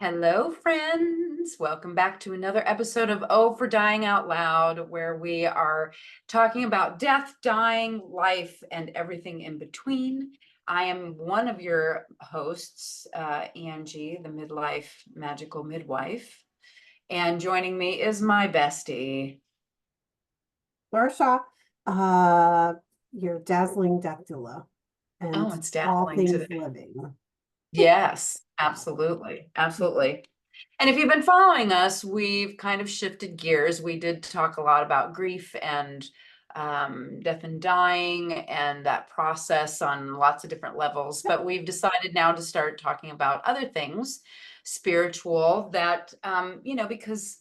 Hello, friends. Welcome back to another episode of Oh for Dying Out Loud, where we are talking about death, dying, life, and everything in between. I am one of your hosts, Angie, the midlife magical midwife. And joining me is my bestie. Barsha, uh, your dazzling death doula Oh, and it's all dazzling things today. living. Yes, absolutely. Absolutely. And if you've been following us, we've kind of shifted gears. We did talk a lot about grief and death and dying and that process on lots of different levels. But we've decided now to start talking about other things, spiritual, that, because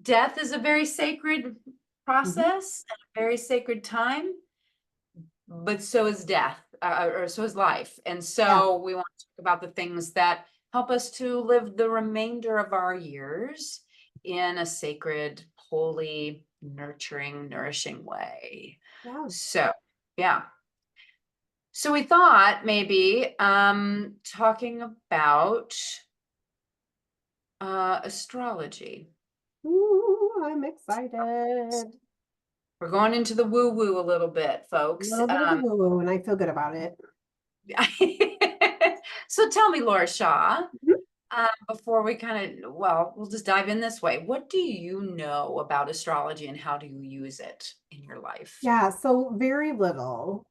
death is a very sacred Mhm. process and a very sacred time, but so is death, or so is life. And Yeah, so we want to talk about the things that help us to live the remainder of our years in a sacred, holy, nurturing, nourishing way. yeah. So, yeah. So we thought maybe talking about astrology. Ooh, I'm excited. We're going into the woo-woo a little bit, A folks. little bit of the woo-woo, and I feel good about it. So tell me, Laura Shaw, Mhm. before we we'll just dive in this way. What do you know about astrology and how do you use it in your life? Yeah, so very little.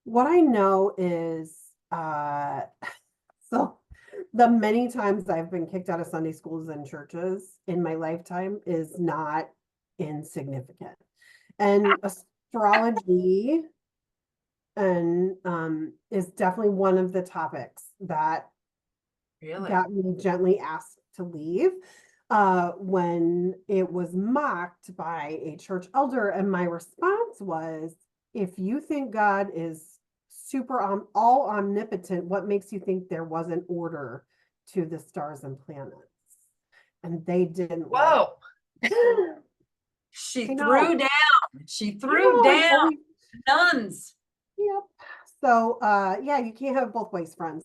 What I know is so the many times I've been kicked out of Sunday schools and churches in my lifetime is not insignificant. And astrology and is definitely one of the topics that Really? got me gently asked to leave when it was mocked by a church elder. And my response was, if you think God is super all omnipotent, what makes you think there wasn't order to the stars and planets? And they didn't like Whoa. it. She I threw know, down. She I threw know, I down. always, Nuns. yep. So yeah, you can't have both ways, friends.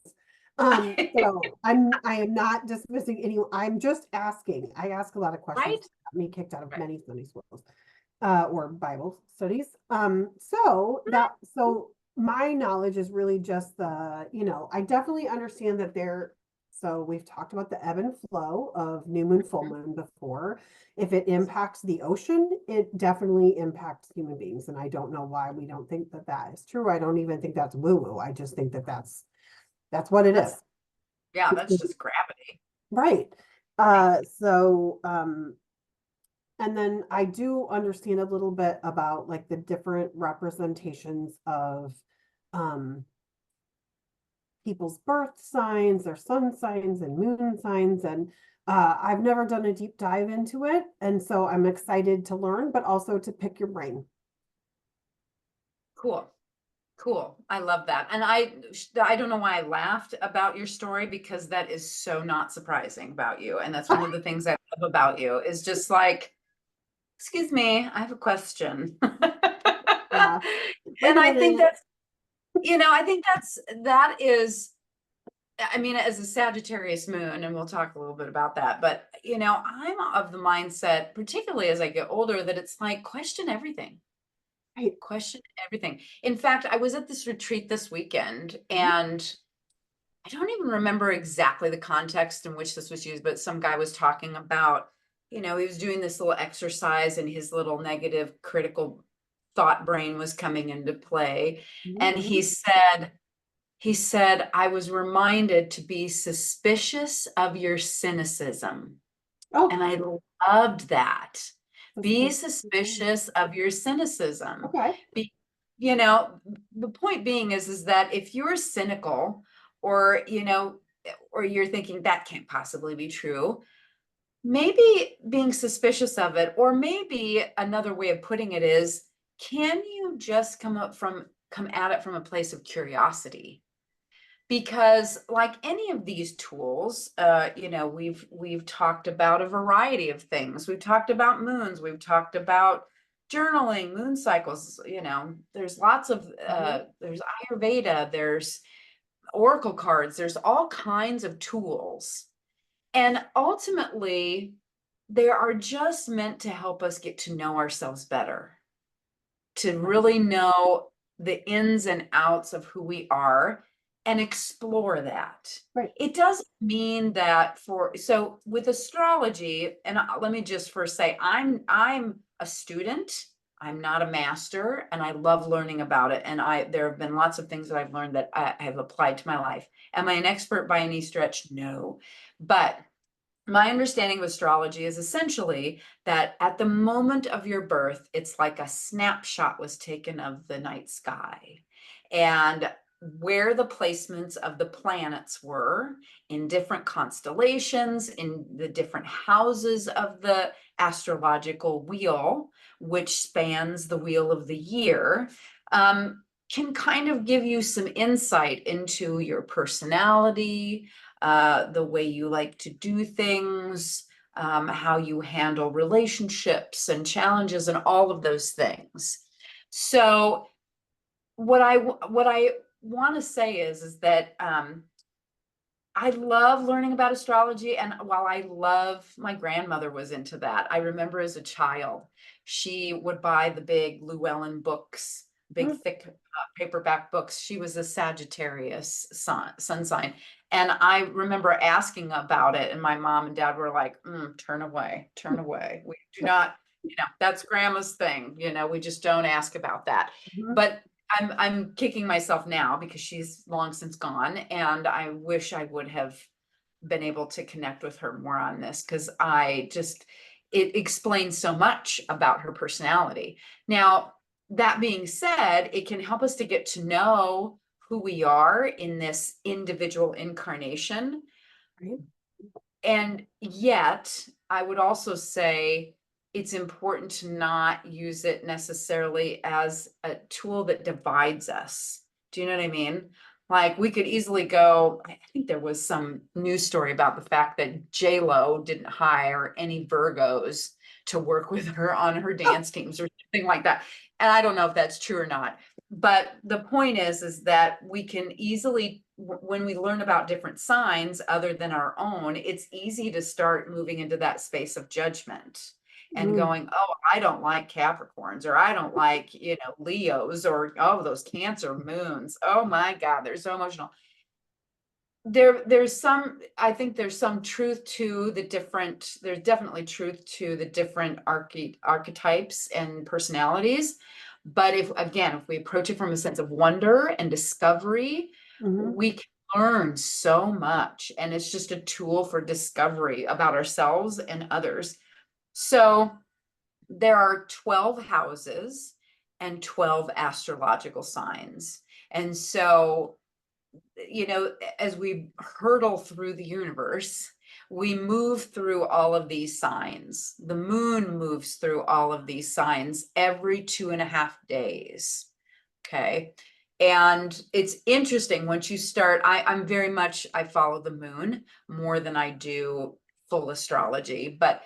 So I am not dismissing anyone. I'm just asking. I ask a lot of questions Right? that got me kicked out of Right. many Sunday schools or Bible studies. So my knowledge is really just I definitely understand that so we've talked about the ebb and flow of new moon, full Mhm. moon before. If it impacts the ocean, it definitely impacts human beings. And I don't know why we don't think that that is true. I don't even think that's woo woo. I just think that that's what it That's, is. yeah, that's just gravity. Right. So and then I do understand a little bit about like the different representations of um people's birth signs, their sun signs and moon signs. And I've never done a deep dive into it. And so I'm excited to learn, but also to pick your brain. Cool. Cool. I love that. And I don't know why I laughed about your story because that is so not surprising about you. And that's one of the things I love about you is just like, excuse me, I have a question. Yeah. Wait And a I think minute. that is, I mean, as a Sagittarius moon, and we'll talk a little bit about that, but I'm of the mindset, particularly as I get older, that it's like question everything. Right. Question everything. In fact, I was at this retreat this weekend and I don't even remember exactly the context in which this was used, but some guy was talking about, he was doing this little exercise and his little negative critical thought brain was coming into play. And Mhm. he said, I was reminded to be suspicious of your cynicism. Oh, And I loved that. Be suspicious. suspicious of your cynicism. Okay. Be, you know, the point being is that if you're cynical or, or you're thinking that can't possibly be true, maybe being suspicious of it, or maybe another way of putting it is, can you just come at it from a place of curiosity? Because like any of these tools, we've talked about a variety of things. We've talked about moons, we've talked about journaling, moon cycles. There's lots of Mhm. there's Ayurveda, there's oracle cards, there's all kinds of tools. And ultimately, they are just meant to help us get to know ourselves better, to Right. really know the ins and outs of who we are and explore that. Right. It doesn't mean that so with astrology, and let me just first say, I'm a student. I'm not a master, and I love learning about it. And there have been lots of things that I've learned that I have applied to my life. Am I an expert by any stretch? No. But my understanding of astrology is essentially that at the moment of your birth, it's like a snapshot was taken of the night sky and where the placements of the planets were in different constellations, in the different houses of the astrological wheel, which spans the wheel of the year. Can kind of give you some insight into your personality, the way you like to do things, how you handle relationships and challenges and all of those things. So what I want to say is that I love learning about astrology. And while I love, my grandmother was into that. I remember as a child, she would buy the big Llewellyn books, big Mm. thick paperback books. She was a Sagittarius sun sign. And I remember asking about it, and my mom and dad were like, turn away, turn away. We do not, that's grandma's thing. We just don't ask about that. Mhm. But I'm kicking myself now because she's long since gone, and I wish I would have been able to connect with her more on this, because it explains so much about her personality. Now, that being said, it can help us to get to know who we are in this individual incarnation. Right. And yet, I would also say it's important to not use it necessarily as a tool that divides us. Do you know what I mean? Like, we could easily go, I think there was some news story about the fact that J-Lo didn't hire any Virgos to work with her on her dance teams or something like that. And I don't know if that's true or not. But the point is that we can easily, when we learn about different signs other than our own, it's easy to start moving into that space of judgment and Mm. going, oh, I don't like Capricorns, or I don't like, Leos, or, oh, those Cancer moons. Oh my God, they're so emotional. I think there's some truth to there's definitely truth to the different archetypes and personalities. But if we approach it from a sense of wonder and discovery, Mhm. we can learn so much. And it's just a tool for discovery about ourselves and others. So there are 12 houses and 12 astrological signs. And so, as we hurtle through the universe, we move through all of these signs. The moon moves through all of these signs every 2.5 days. Okay. And it's interesting once you start, I follow the moon more than I do full astrology. But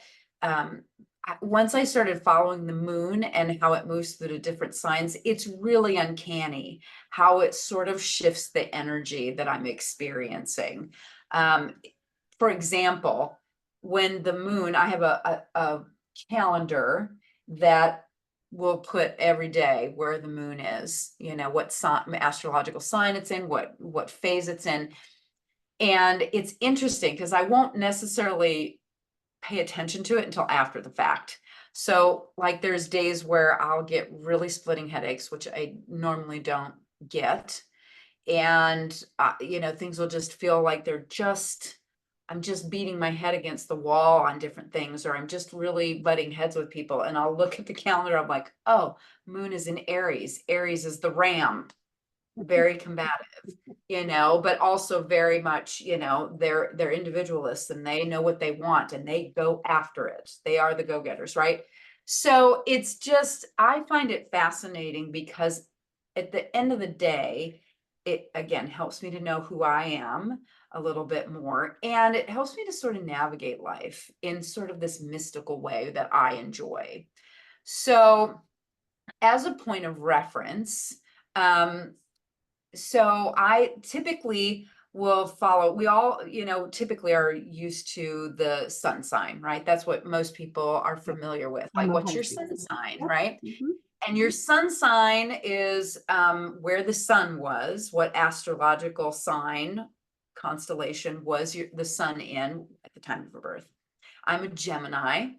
once I started following the moon and how it moves through the different signs, it's really uncanny how it sort of shifts the energy that I'm experiencing. Um, for example, when the moon, I have a calendar that will put every day where the moon is, what astrological sign it's in, what phase it's in. And it's interesting because I won't necessarily pay attention to it until after the fact. So, like, there's days where I'll get really splitting headaches, which I normally don't get. And, things will just feel like I'm just beating my head against the wall on different things, or I'm just really butting heads with people. And I'll look at the calendar, I'm like, oh, moon is in Aries. Aries is the ram, very combative, but also very much, they're individualists, and they know what they want and they go after it. They are the go-getters, right? So it's just, I find it fascinating because at the end of the day, it again helps me to know who I am a little bit more, and it helps me to sort of navigate life in sort of this mystical way that I enjoy. So, as a point of reference, um, so I typically will follow, we all, typically are used to the sun sign, right? That's what most people are Yep. familiar with. I'm Like, a what's your Pisces. sun sign, Yep. right? Mhm. And your sun sign is where the sun was, what astrological sign constellation was the sun in at the time of your birth. I'm a Gemini,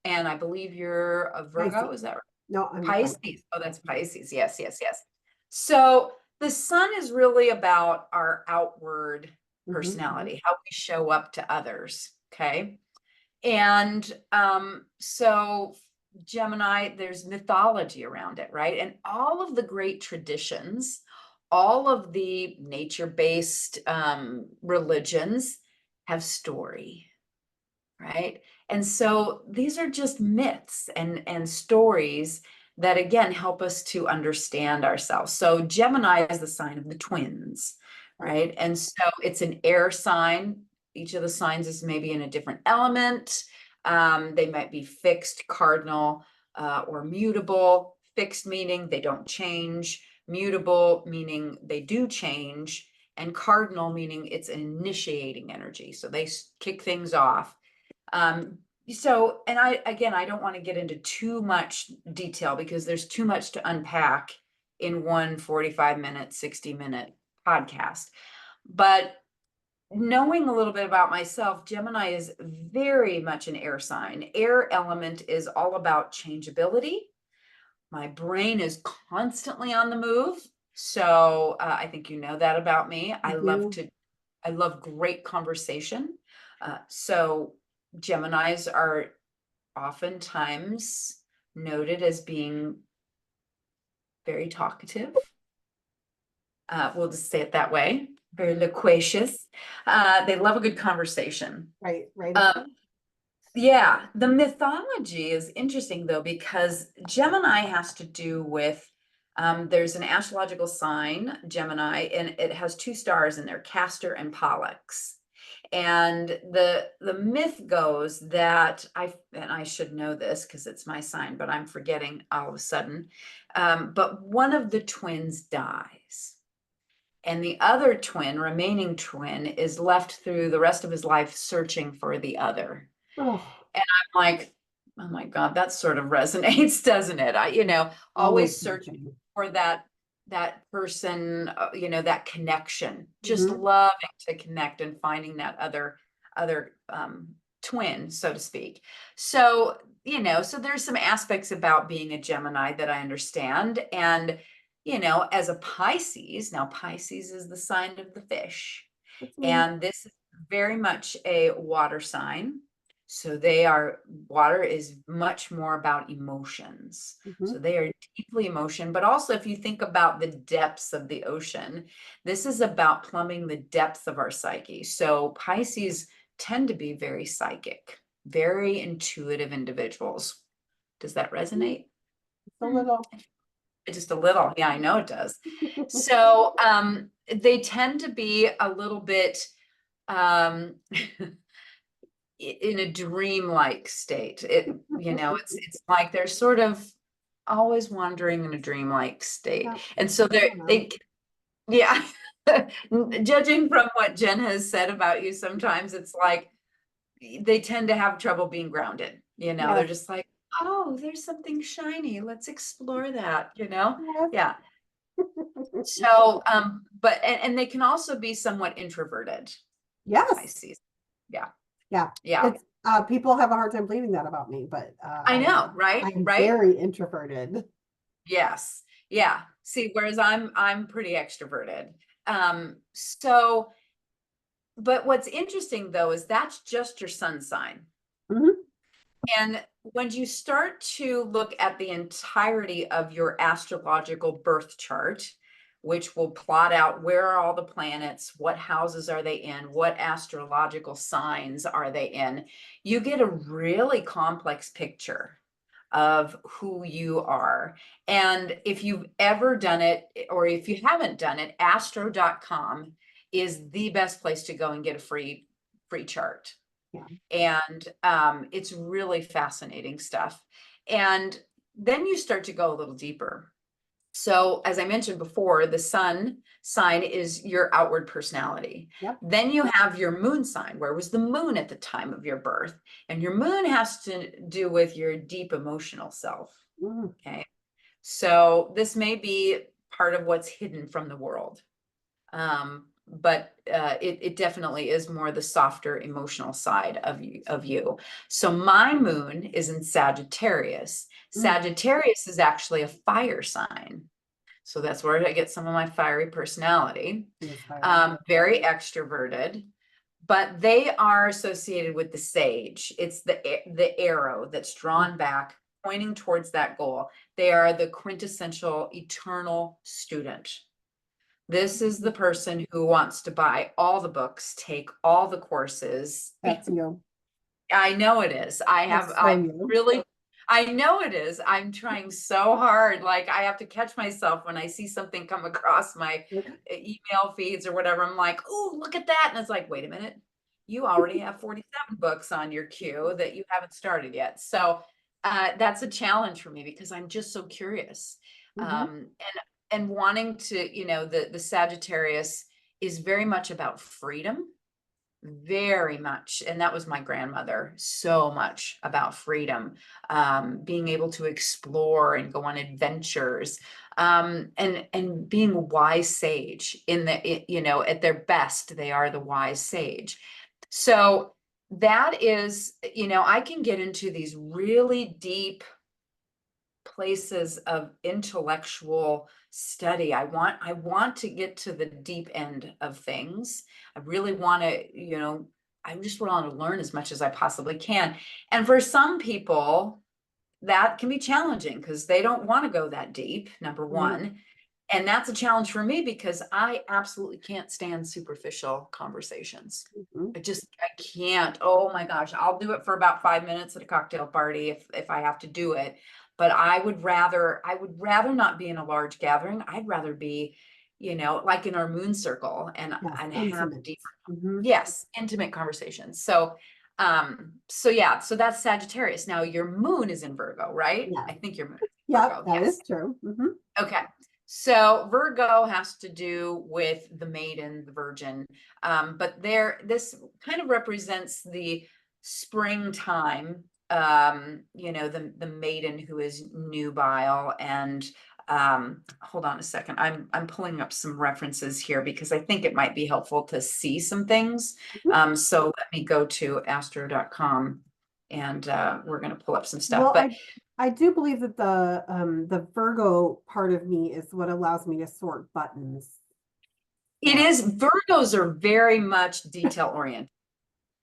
and I believe you're a Virgo, Pisces. is that right? No, I'm a Pisces. Pisces. Oh, that's Pisces. Yes, yes, yes. So the sun is really about our outward Mhm. personality, how we show up to others. Okay. And so Gemini, there's mythology around it, right? And all of the great traditions, all of the nature-based religions have story, right? And so these are just myths and stories that again help us to understand ourselves. So Gemini is the sign of the twins, Right. right? And so it's an air sign. Each of the signs is maybe in a different element. They might be fixed, cardinal, or mutable. Fixed meaning they don't change, mutable meaning they do change, and cardinal meaning it's an initiating energy. So they kick things off. So, and I don't want to get into too much detail because there's too much to unpack in one 45-minute, 60-minute podcast. But knowing a little bit about myself, Gemini is very much an air sign. Air element is all about changeability. My brain is constantly on the move. So I think you know that about me. I do. I love great conversation. So Geminis are oftentimes noted as being very talkative. We'll just say it that way, very loquacious. They love a good conversation. Right. Right. Um, yeah, the mythology is interesting though, because Gemini has to do with there's an astrological sign, Gemini, and it has two stars in there, Castor and Pollux. And the myth goes that I should know this because it's my sign, but I'm forgetting all of a sudden. But one of the twins dies, and the other twin, remaining twin, is left through the rest of his life searching for the other. Oh, And I'm like, oh my God, that sort of resonates, doesn't it? always Always searching searching. for that person, that connection, just Mhm. loving to connect and finding that other twin, so to speak. So, so there's some aspects about being a Gemini that I understand. And, as a Pisces, now Pisces is the sign of the fish. That's me. And this is very much a water sign. So water is much more about emotions. So Mhm. they are deeply emotion, but also if you think about the depths of the ocean, this is about plumbing the depths of our psyche. So Pisces tend to be very psychic, very intuitive individuals. Does that Mm, resonate? just a Hmm, little. just a little. Yeah, I know it does. So they tend to be a little bit um in a dreamlike state. It's like they're sort of always wandering in a dreamlike state. Yeah, And so I don't know. yeah. Judging from what Jen has said about you, sometimes it's like they tend to have trouble being grounded. They're Yes. just like, oh, there's something shiny. Let's explore that. Yes. Yeah. So, but and they can also be somewhat introverted, Yes. Pisces. Yeah. Yeah. Yeah. It's people have a hard time believing that about me, but I I know, right? I'm Right? very introverted. Yes. Yeah. See, whereas I'm pretty extroverted. So, but what's interesting though is that's just your sun sign. Mhm. And when you start to look at the entirety of your astrological birth chart, which will plot out where are all the planets, what houses are they in, what astrological signs are they in, you get a really complex picture of who you are. And if you've ever done it, or if you haven't done it, astro.com is the best place to go and get a free chart. Yeah. And it's really fascinating stuff. And then you start to go a little deeper. So, as I mentioned before, the sun sign is your outward personality. Yep. Then you have your moon sign. Where was the moon at the time of your birth? And your moon has to do with your deep emotional self. Mm, Okay. So, this may be part of what's hidden from the world. But it definitely is more the softer emotional side of you. So my moon is in Sagittarius. mm, Sagittarius is actually a fire sign. So that's where I get some of my fiery personality. yes, fire. Very extroverted, but they are associated with the sage. It's the arrow that's Mm, drawn back, pointing towards that goal. They are the quintessential eternal student. This is the person who wants to buy all the books, take all the courses. that's you. I know it is. That's so I you. really, I know it is. I'm trying so hard. Like I have to catch myself when I see something come across my Okay. email feeds or whatever. I'm like, oh, look at that. And it's like, wait a minute. You already have 47 books on your queue that you haven't started yet. So that's a challenge for me because I'm just so curious. Mhm. And wanting to, the Sagittarius is very much about freedom, very much. And that was my grandmother, so much about freedom, being able to explore and go on adventures, and being a wise sage at their best, they are the wise sage. So that is, I can get into these really deep places of intellectual study. I want to get to the deep end of things. I really want to, I just want to learn as much as I possibly can. And for some people, that can be challenging because they don't want to go that deep, number Mhm. one. And that's a challenge for me because I absolutely can't stand superficial conversations. Mhm. I can't. Oh my gosh, I'll do it for about 5 minutes at a cocktail party if I have to do it. But I would rather not be in a large gathering. I'd rather be, like in our moon circle Yes, and have intimate. deeper, Mhm. yes, intimate conversations. So yeah, so that's Sagittarius. Now your moon is in Virgo, right? Yeah. I think your moon is in Yep, Virgo. that Yes. is true. Mhm. Okay. So Virgo has to do with the maiden, the virgin. But this kind of represents the springtime, the maiden who is nubile. And hold on a second. I'm pulling up some references here because I think it might be helpful to see some things. Mhm. So let me go to astro.com and we're going to pull up some stuff. Well, But I do believe that the Virgo part of me is what allows me to sort buttons. it So, is, Virgos are very much detail oriented.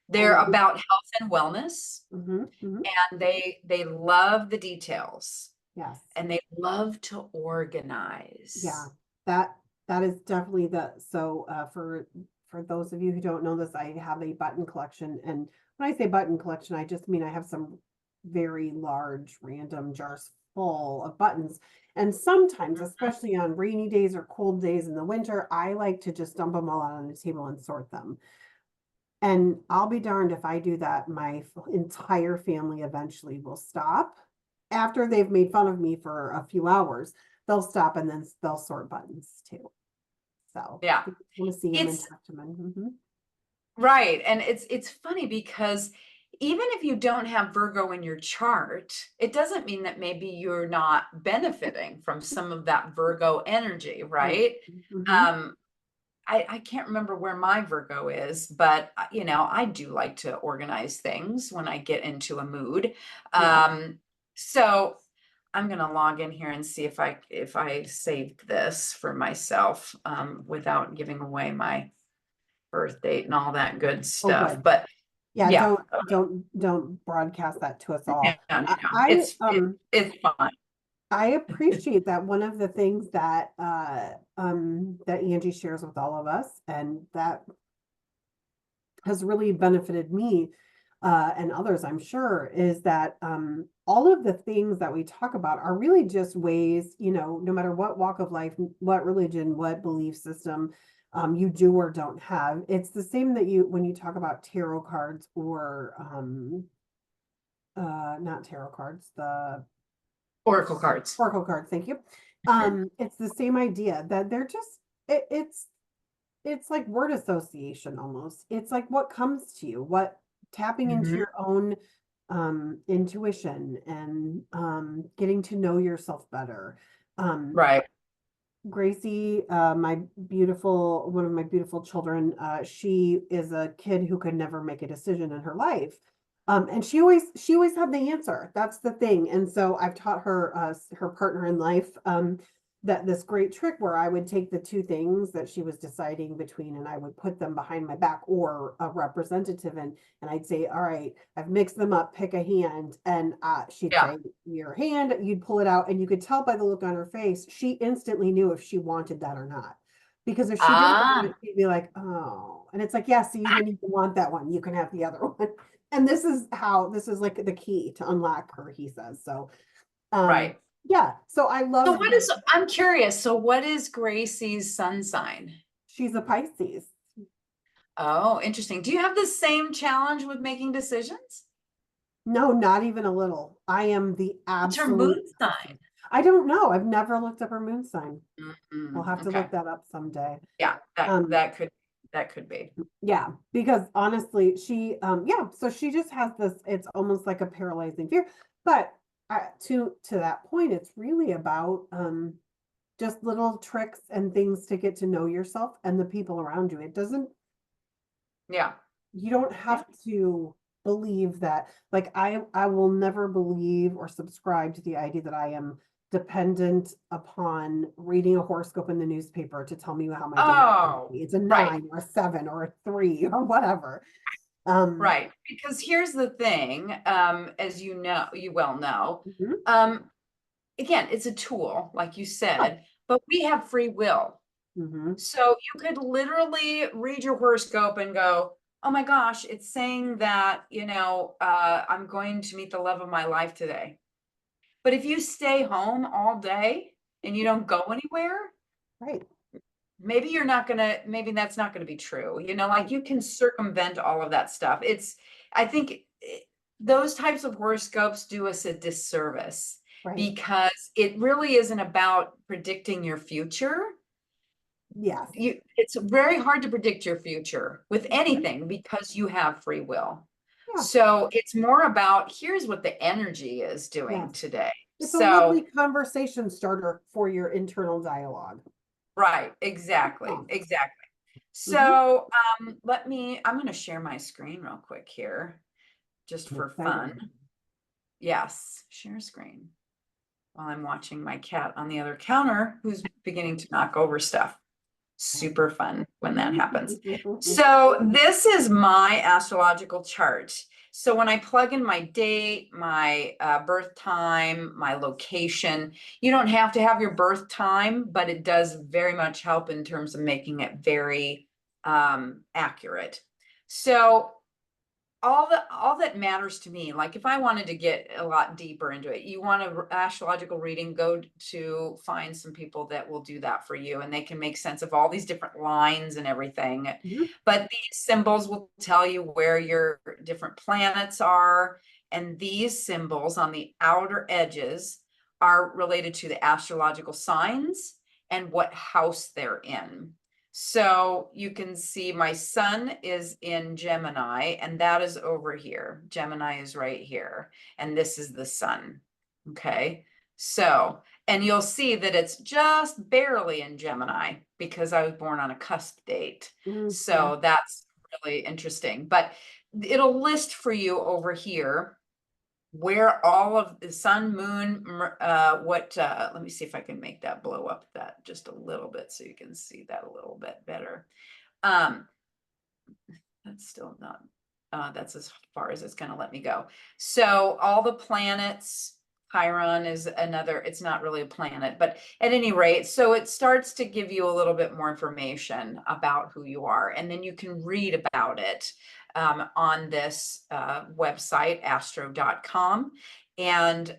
They're and about health and wellness, mhm, mhm. and they love the details Yes. and they love to Yeah, organize. that that is definitely for those of you who don't know this, I have a button collection, and when I say button collection, I just mean I have some very large random jars full of buttons. And sometimes, Mhm. especially on rainy days or cold days in the winter, I like to just dump them all out on the table and sort them. And I'll be darned if I do that, my entire family eventually will stop. After they've made fun of me for a few hours, they'll stop and then they'll sort buttons too. So Yeah. if you want to see them and It's talk to them. Mhm. right. And it's funny because even if you don't have Virgo in your chart, it doesn't mean that maybe you're not benefiting from some of that Virgo energy, Yeah. right? Mhm. Um, I can't remember where my Virgo is, but I do like to organize things when I get into a mood. Yeah. So I'm gonna log in here and see if I saved this for myself without giving away my birth date and all that good Oh, stuff. good. But Yeah. yeah, Don't broadcast that to us no, all. no, I, no, I um it's fine. I appreciate that one of the things that that Angie shares with all of us, and that has really benefited me and others, I'm sure, is that all of the things that we talk about are really just ways, no matter what walk of life, what religion, what belief system you do or don't have. It's the same that when you talk about tarot cards or not tarot cards, the Oracle cards. oracle cards, thank you. It's the same idea that they're just it's like word association almost. It's like what comes to you, what tapping into Mhm. your own intuition and getting to know yourself better. Um, Right. Gracie, my beautiful, one of my beautiful children, she is a kid who could never make a decision in her life. And she always had the answer. That's the thing. And so I've taught her, her partner in life, that this great trick where I would take the two things that she was deciding between and I would put them behind my back or a representative and I'd say, all right, I've mixed them up, pick a hand. And she'd Yeah. say, your hand, you'd pull it out, and you could tell by the look on her face, she instantly knew if she wanted that or not. Because if she didn't want Ah, it, she'd be like, oh. And it's like, yeah, so you didn't even want that one. You can have the other one. And this is like the key to unlock her, he says. So, um, right. yeah, so I So love what that is, I'm curious, so what is Gracie's sun sign? she's a Pisces. Oh, interesting. Do you have the same challenge with making decisions? No, not even a little. I am the What's her absolute moon opposite. sign? I don't know. I've never looked up her moon sign. I'll have to Okay. look that up someday. Yeah, that Um, that could be. yeah, because honestly, she yeah, so she just has this, it's almost like a paralyzing fear. But to that point, it's really about just little tricks and things to get to know yourself and the people around you. It doesn't, Yeah. you don't Yeah. have to believe that, like I will never believe or subscribe to the idea that I am dependent upon reading a horoscope in the newspaper to tell me how my day is going to Oh, be. It's a right. 9 or a 7 or a 3 or whatever. Um, Right. Because here's the thing, as you know, you well know, mhm. um, again, it's a tool, like you Oh, said, but we have free will. mhm. So you could literally read your horoscope and go, oh my gosh, it's saying that, I'm going to meet the love of my life today. But if you stay home all day and you don't go anywhere, Right, maybe that's not gonna be true. Like right, you can circumvent all of that stuff. I think those types of horoscopes do us a disservice right. because it really isn't about predicting your future. Yes. It's very hard to predict your future with Mhm. anything because you have free will. Yeah, So it's more about here's what the energy is doing yes. today. It's a So lovely conversation starter for your internal dialogue. right, Yeah. exactly, exactly. Hmm. So I'm going to share my screen real quick here just I'm for excited. fun. Yes, share screen while I'm watching my cat on the other counter who's beginning to knock over stuff. Super fun when that happens. So this is my astrological chart. So when I plug in my date, my birth time, my location, you don't have to have your birth time, but it does very much help in terms of making it very accurate. So all that matters to me, like if I wanted to get a lot deeper into it, you want an astrological reading, go to find some people that will do that for you and they can make sense of all these different lines and everything. Mhm. But these symbols will tell you where your different planets are, and these symbols on the outer edges are related to the astrological signs and what house they're in. So you can see my sun is in Gemini, and that is over here. Gemini is right here, and this is the sun. Okay. So, and you'll see that it's just barely in Gemini because I was born on a cusp date. Yeah. So that's really interesting. But it'll list for you over here where all of the sun, moon, let me see if I can make that blow up that just a little bit so you can see that a little bit better. Um, that's still not, that's as far as it's going to let me go. So all the planets, Chiron is another, it's not really a planet, but at any rate, so it starts to give you a little bit more information about who you are. And then you can read about it on this website, astro.com. And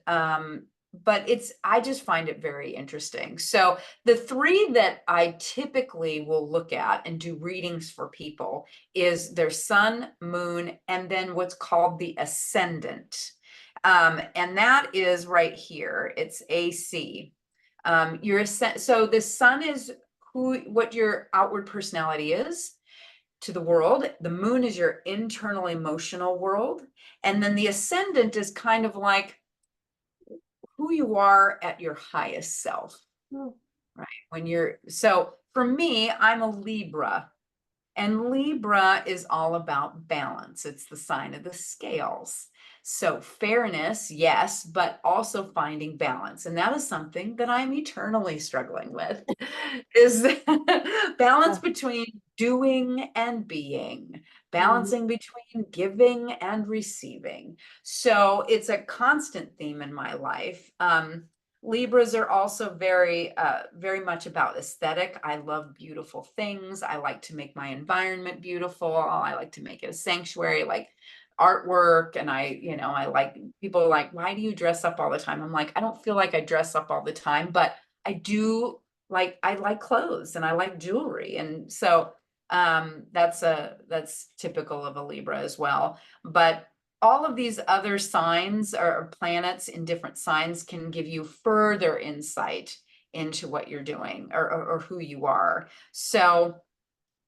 but I just find it very interesting. So the three that I typically will look at and do readings for people is their sun, moon, and then what's called the ascendant. And that is right here. It's AC. So the sun is what your outward personality is to the world. The moon is your internal emotional world. And then the ascendant is kind of like who you are at your highest self, Oh, right? So for me, I'm a Libra. And Libra is all about balance. It's the sign of the scales. So fairness, yes, but also finding balance. And that is something that I'm eternally struggling with is balance yeah. between doing and being, Mhm. balancing between giving and receiving. So it's a constant theme in my life. Libras are also very much about aesthetic. I love beautiful things. I like to make my environment beautiful. I like to make it a sanctuary, like artwork. And I like people are like, why do you dress up all the time? I'm like, I don't feel like I dress up all the time, but I do I like clothes and I like jewelry. And so that's typical of a Libra as well. But all of these other signs or planets in different signs can give you further insight into what you're doing or who you are. So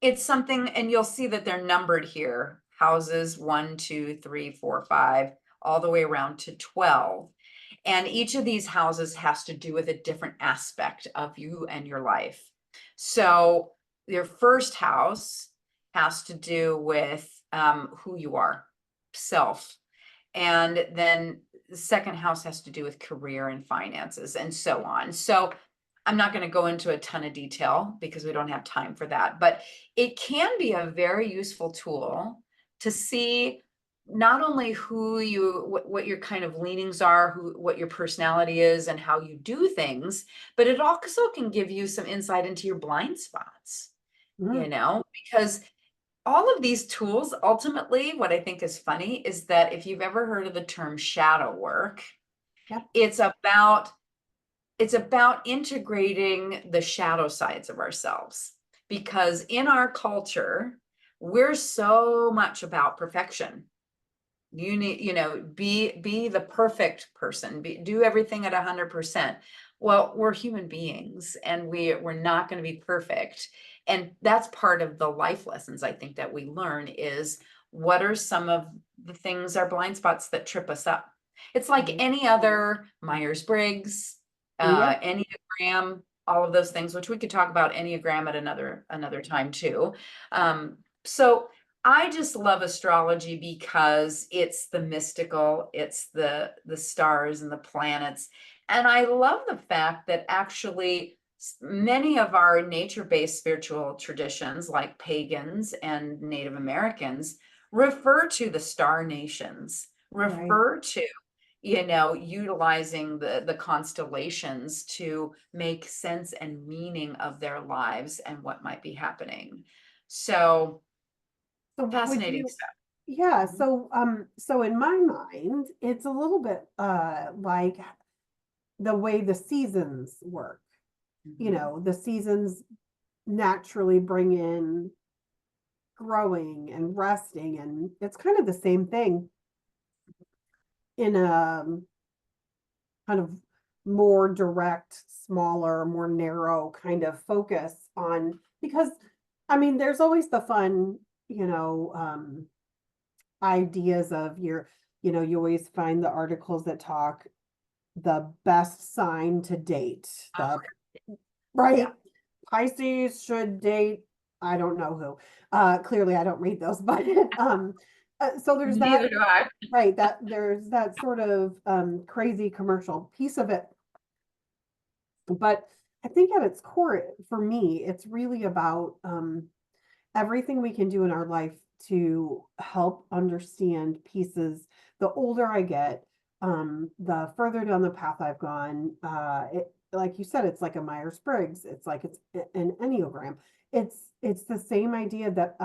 it's something, and you'll see that they're numbered here, houses 1, 2, 3, 4, 5, all the way around to 12. And each of these houses has to do with a different aspect of you and your life. So your first house has to do with who you are, self. And then the second house has to do with career and finances and so on. So I'm not going to go into a ton of detail because we don't have time for that, but it can be a very useful tool to see not only what your kind of leanings are, what your personality is and how you do things, but it also can give you some insight into your blind spots, Mhm. because all of these tools, ultimately, what I think is funny is that if you've ever heard of the term shadow work, Yep. it's about it's about integrating the shadow sides of ourselves, because in our culture, we're so much about perfection. You need, be the perfect person, do everything at 100%. Well, we're human beings and we're not going to be perfect. And that's part of the life lessons I think that we learn is what are some of the things, our blind spots that trip us up. It's like Mhm. any other Myers-Briggs, Yep. Enneagram, all of those things, which we could talk about Enneagram at another time too. So I just love astrology because it's the mystical, it's the stars and the planets. And I love the fact that actually many of our nature-based spiritual traditions, like pagans and Native Americans, refer to the star nations, Right. refer to, utilizing the constellations to make sense and meaning of their lives and what might be happening. So So would fascinating you, stuff. yeah, Mhm. so in my mind, it's a little bit like the way the seasons work. Mhm. The seasons naturally bring in growing and resting, and it's kind of the same thing in a kind of more direct, smaller, more narrow kind of focus on, because I mean, there's always the fun, ideas of you always find the articles that talk the best sign to date, Oh, the yeah. right Pisces should date, I don't know who. Clearly I don't read those, but so there's that, Neither do I. right, that there's that sort of crazy commercial piece of it. But I think at its core, for me, it's really about everything we can do in our life to help understand pieces. The older I get, the further down the path I've gone. Like you said, it's like a Myers-Briggs. It's like it's an Enneagram. It's the same idea that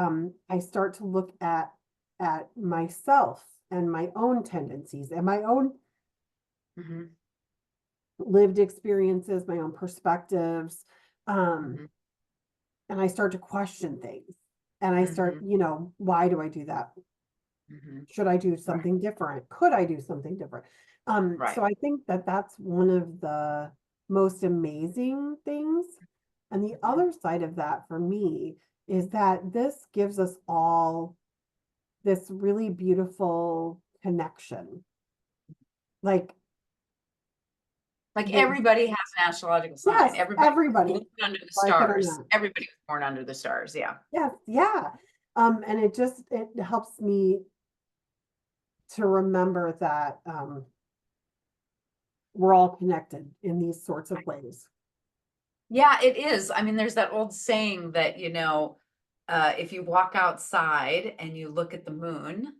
I start to look at myself and my own tendencies and my own Mhm. lived experiences, my own perspectives. Um, Mhm. and I start to question things. And I start, Mhm. why do I do that? Mhm. Should I do Right. something different? Could I do something different? Right. So I think that that's one of the most amazing things. And the Mhm. other side of that for me is that this gives us all this really beautiful connection. Like Like the everybody has an astrological sign. yes, Everybody was everybody, born under the like it or stars. not. Everybody was born under the stars. Yeah. Yes, yeah. And it helps me to remember that we're all connected in these sorts of ways. Yeah, it is. I mean, there's that old saying that, if you walk outside and you look at the moon,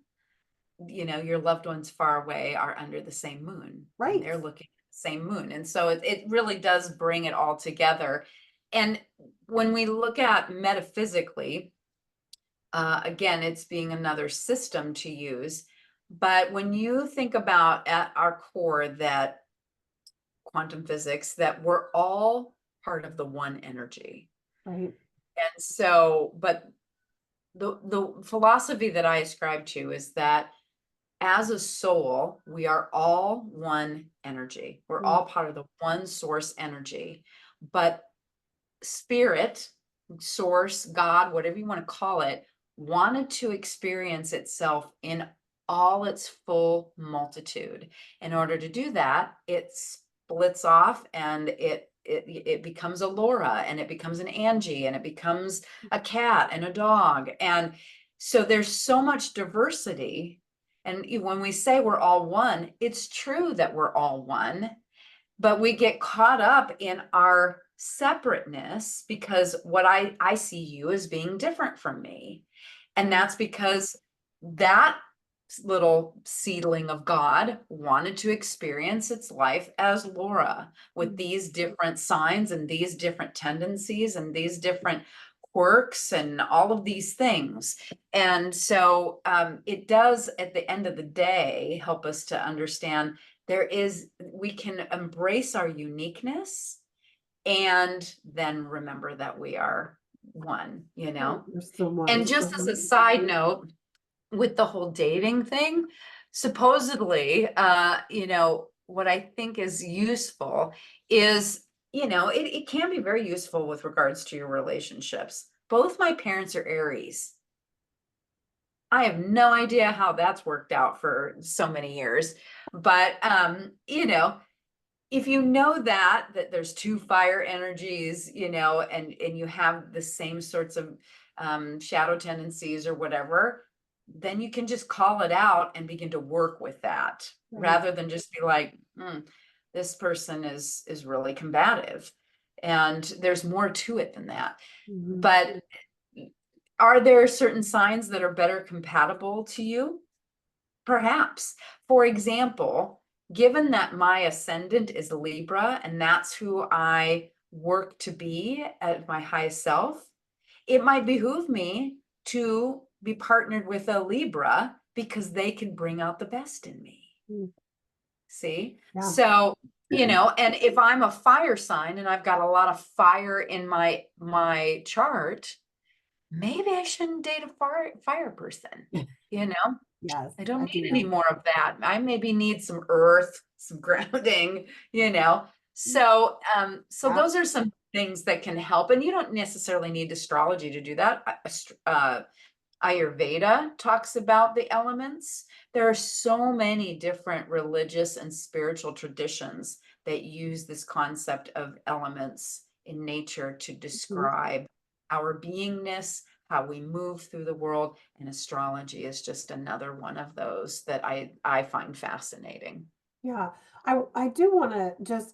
your loved ones far away are under the same moon and Right. they're looking at the same moon. And so it really does bring it all together. And when we look at metaphysically, again, it's being another system to use. But when you think about at our core that quantum physics, that we're all part of the one energy. Right. And so, but the philosophy that I ascribe to is that as a soul, we are all one energy. We're Mm, all part of the one source energy. But spirit, source, God, whatever you want to call it, wanted to experience itself in all its full multitude. In order to do that, it splits off and it becomes a Laura and it becomes an Angie and it becomes a cat and a dog. And so there's so much diversity. And when we say we're all one, it's true that we're all one, but we get caught up in our separateness because what I see you as being different from me. And right. that's because that little seedling of God wanted to experience its life as Laura with Mm, these different signs and these different tendencies and these different quirks and all of these things. And so it does, at the end of the day, help us to understand we can embrace our uniqueness and then remember that we are one, right. There's so and much. just as a side note, with the whole dating thing, supposedly, what I think is useful is, it can be very useful with regards to your relationships. Both my parents are Aries. I have no idea how that's worked out for so many years, but if you know that there's two fire energies, and you have the same sorts of shadow tendencies or whatever, then you can just call it out and begin to work with that Right. rather than just be like, this person is really combative. And there's more to it than that. Mhm. But are there certain signs that are better compatible to you? Perhaps. For example, given that my ascendant is Libra and that's who I work to be at my highest self, it might behoove me to be partnered with a Libra because they can bring out the best in me. Mm, See? yeah. So, and if I'm a fire sign and I've got a lot of fire in my chart, maybe I shouldn't date a fire person, you know? Yes, I don't I do need any know. more of that. I maybe need some earth, some grounding, you know. Mm, So yeah. those are some things that can help. And you don't necessarily need astrology to do that. Ayurveda talks about the elements. There are so many different religious and spiritual traditions that use this concept of elements in nature to Mhm. describe our beingness, how we move through the world, and astrology is just another one of those that I find fascinating. Yeah. I do want to just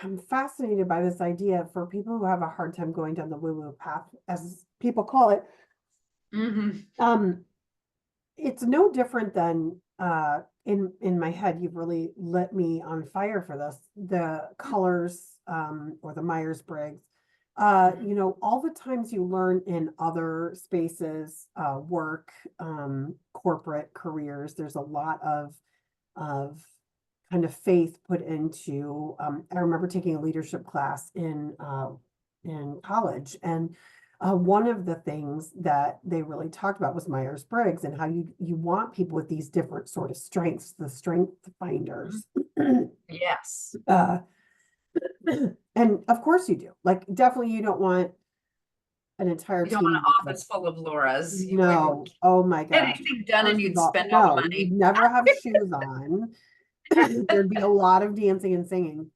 I'm fascinated by this idea for people who have a hard time going down the woo-woo path, as people call it. Hmm. Um, it's no different than in my head, you've really lit me on fire for this. The colors or the Myers-Briggs. All the times you learn in other spaces, work, corporate careers, there's a lot of kind of faith put into I remember taking a leadership class in college, and one of the things that they really talked about was Myers-Briggs and how you want people with these different sort of strengths, the strength finders. Yes. uh, and of course you do. Like, definitely you don't want an entire You don't want team an of, office full of Lauras. You wouldn't no, oh my get gosh. anything done and First of you'd all, spend all the no, you'd money. never have shoes on. There'd be a lot of dancing and singing.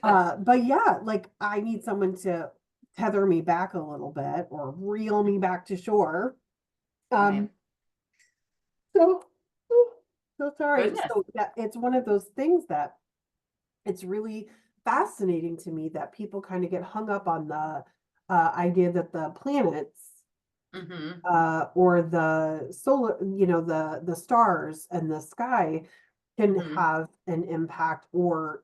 But yeah, like I need someone to tether me back a little bit or reel me back to shore. Right. Um, so, so sorry. Goodness. So that it's one of those things that it's really fascinating to me that people kind of get hung up on the idea that the planets Hmm. or the solar, the stars and the sky can Hmm. have an impact, or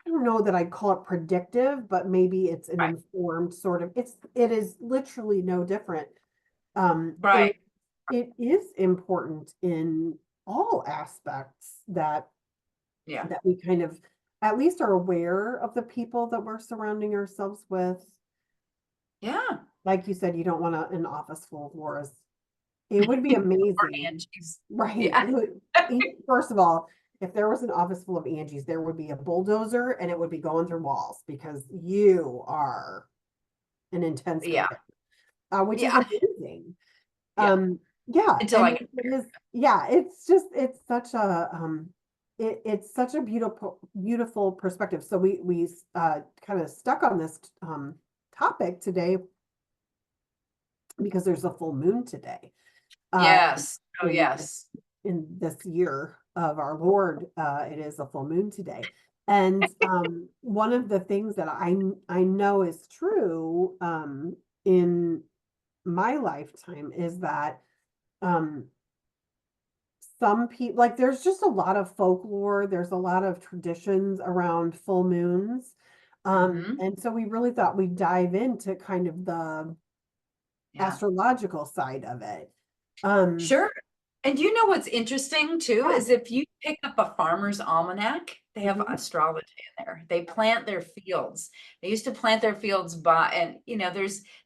I don't know that I'd call it predictive, but maybe it's an Right. informed sort of, it is literally no different. And Right. it is important in all aspects Yeah. that we kind of at least are aware of the people that we're surrounding ourselves with. Yeah. Like you said, you don't want an office full of Laura's. It would be Or amazing, Angie's. right? Yeah. First of all, if there was an office full of Angie's, there would be a bulldozer and it would be going through walls because you are an intense Yeah. competitor, which is Yeah. amazing. Yeah. Yeah, Until and I get it is, yeah, it's such a it's such a beautiful perspective. So we kind of stuck on this topic today because there's a full moon today. Uh yes. Oh, in yes. this year of our Lord, it is a full moon today. And one of the things that I know is true in my lifetime is that um some people, like, there's just a lot of folklore, there's a lot of traditions around full moons. Hmm. And so we really thought we'd dive into kind of the Yeah. astrological side of it. Um, Sure. And you know what's interesting too yeah. is if you pick up a farmer's almanac, they have Mhm, astrology in there. They plant their fields. They used to plant their fields by, and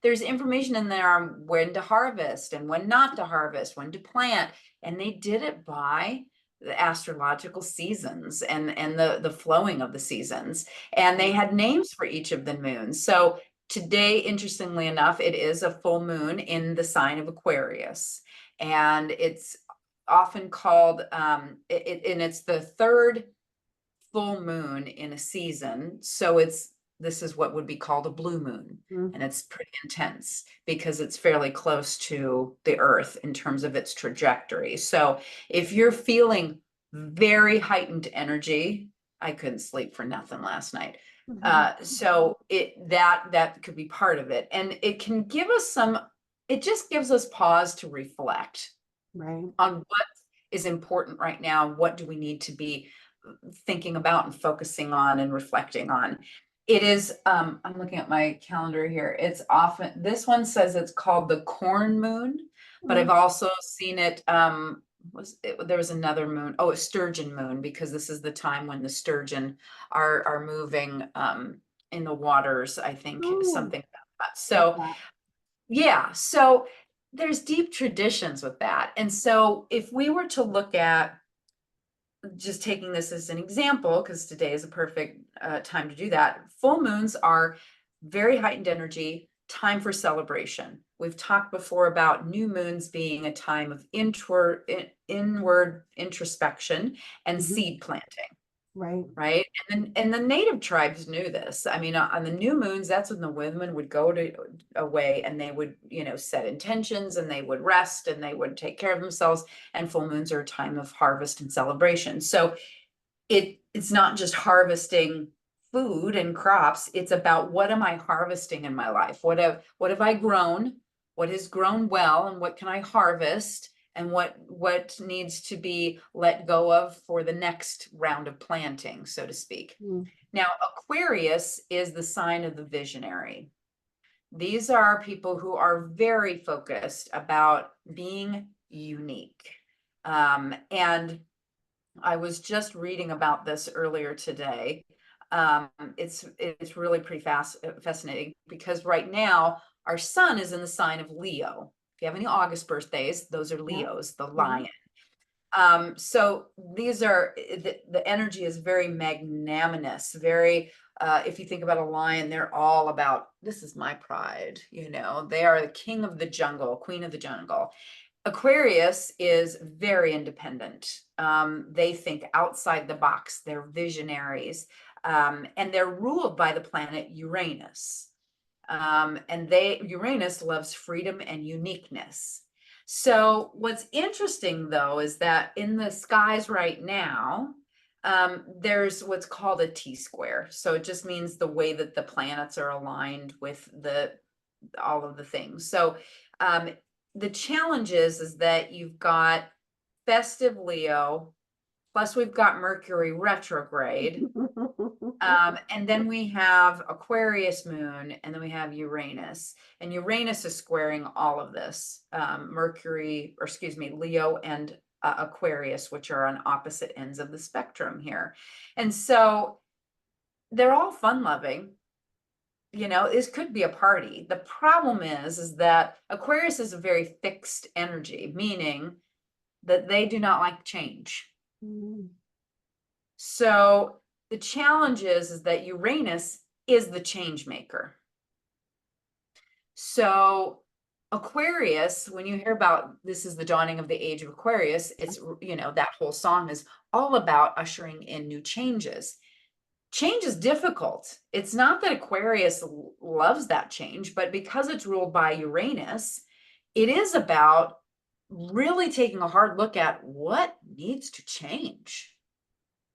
there's information in there on when to harvest and when not to harvest, when to plant, and they did it by the astrological seasons and the flowing of the seasons. And they right. had names for each of the moons. So today, interestingly enough, it is a full moon in the sign of Aquarius, and it's often called and it's the third full moon in a season, so this is what would be called a blue moon, Mm, and it's pretty intense because it's fairly close to the earth in terms of its trajectory. So if you're feeling very heightened energy, I couldn't sleep for nothing last night. mhm, So that could be part of it, and it can give us some, it just gives us pause to reflect right. on what is important right now. What do we need to be thinking about and focusing on and reflecting on? It is, I'm looking at my calendar here. It's often, this one says it's called the corn moon, but I've Mm, also seen it, there was another moon, oh, a sturgeon moon, because this is the time when the sturgeon are moving in the waters, I think, oh, something like that. love So that. yeah, so there's deep traditions with that. And so if we were to look at, just taking this as an example, because today is a perfect time to do that, full moons are very heightened energy, time for celebration. We've talked before about new moons being a time of inward introspection and Mhm, seed planting. right. Right. And the native tribes knew this. I mean, on the new moons, that's when the women would go to away and they would, set intentions and they would rest and they would take care of themselves. And full moons are a time of harvest and celebration. So it's not just harvesting food and crops, it's about what am I harvesting in my life? What have I grown? What has grown well, and what can I harvest? And what needs to be let go of for the next round of planting, so to speak. Mm, Now, Aquarius is the sign of the visionary. These are people who are very focused about being unique. And I was just reading about this earlier today. It's really pretty fascinating because right now our sun is in the sign of Leo. If you have any August birthdays, those are Yeah. Leos, the Mhm. lion. So these are the energy is very magnanimous, very if you think about a lion, they're all about this is my pride, they are the king of the jungle, queen of the jungle. Aquarius is very independent. They think outside the box, they're visionaries, and they're ruled by the planet Uranus. And Uranus loves freedom and uniqueness. So what's interesting though is that in the skies right now, there's what's called a T-square. So it just means the way that the planets are aligned with all of the things. So um, the challenge is that you've got festive Leo, plus we've got Mercury retrograde. And then we have Aquarius moon, and then we have Uranus. And Uranus is squaring all of this. Leo and Aquarius, which are on opposite ends of the spectrum here. And so they're all fun loving. This could be a party. The problem is that Aquarius is a very fixed energy, meaning that they do not like change. Mhm. So the challenge is that Uranus is the change maker. So Aquarius, when you hear about this is the dawning of the age of Aquarius, it's, that whole song is all about ushering in new changes. Change is difficult. It's not that Aquarius loves that change, but because it's ruled by Uranus, it is about really taking a hard look at what needs to change,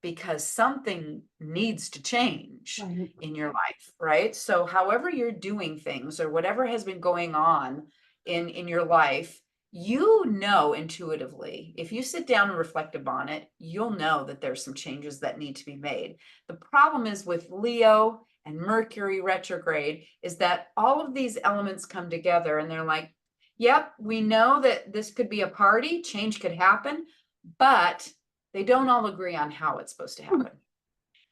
because something needs to change Right. in your life, right? So however you're doing things or whatever has been going on in your life, intuitively, if you sit down and reflect upon it, you'll know that there's some changes that need to be made. The problem is with Leo and Mercury retrograde is that all of these elements come together and they're like, yep, we know that this could be a party, change could happen, but they don't all agree on how it's supposed to happen.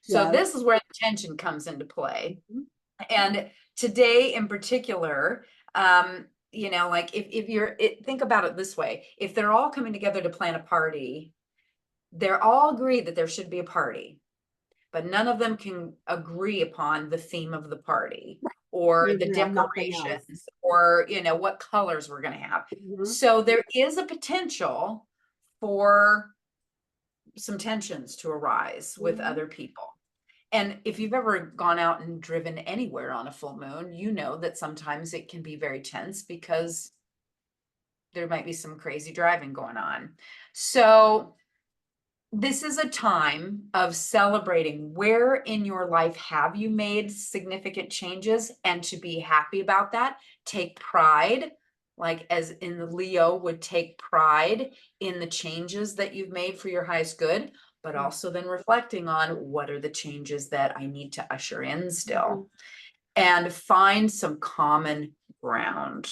So Yeah. this is where the tension comes into play. Mhm. And today in particular, like think about it this way, if they're all coming together to plan a party, they're all agreed that there should be a party, but none of them can agree upon the theme of the party or They the agree on nothing else. decorations or, what colors we're going to have. Mhm. So there is a potential for some tensions to arise with Mhm. other people. And if you've ever gone out and driven anywhere on a full moon, you know that sometimes it can be very tense because there might be some crazy driving going on. So this is a time of celebrating where in your life have you made significant changes, and to be happy about that. Take pride, like as in the Leo would take pride in the changes that you've made for your highest good, but Mhm. also then reflecting on what are the changes that I need to usher in still, Mhm. and find some common ground.